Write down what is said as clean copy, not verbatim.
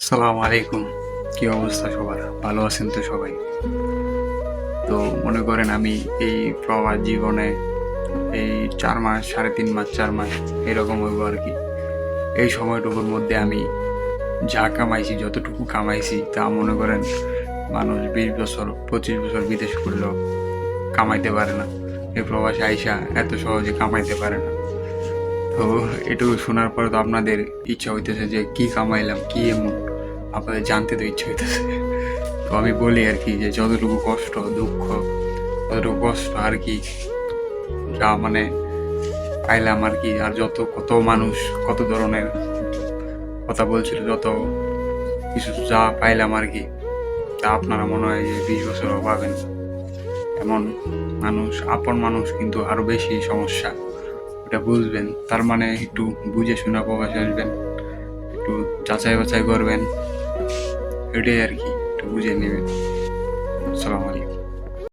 সালাম আলাইকুম। কি অবস্থা সবার? ভালো আছেন তো সবাই? তো মনে করেন আমি এই প্রবাস জীবনে এই ৪ মাস, ৩.৫ মাস, ৪ মাস এরকম হইব আরকি। এই সময়টুকুর মধ্যে আমি যা কামাইছি, যতটুকু কামাইছি তা মনে করেন মানুষ ২০ বছর, ২৫ বছর বিদেশ করলেও কামাইতে পারে না। এই প্রবাসে আইসা এত সহজে কামাইতে পারে না। তো এটুকু শোনার পরে তো আপনাদের ইচ্ছা হইতেছে যে কি কামাইলাম, কি এমন? আপনাদের জানতে তো ইচ্ছা হইতেছে। তো আমি বলি আরকি যে যতটুকু কষ্ট, দুঃখ, যতটুকু কষ্ট আরকি যা মানে পাইলাম আরকি। আর কত মানুষ কত ধরনের কথা বলছিল, যত কিছু যা পাইলাম আরকি, তা আপনারা মনে হয় যে ২০ বছরও পাবেন না। এমন মানুষ, আপন মানুষ কিন্তু আরো বেশি সমস্যা। ওটা বুঝবেন। তার মানে একটু বুঝে শুনে প্রবাসে আসবেন। একটু যাচাই বাছাই করবেন। এটাই আরকি। একটু বুঝে নিবেন।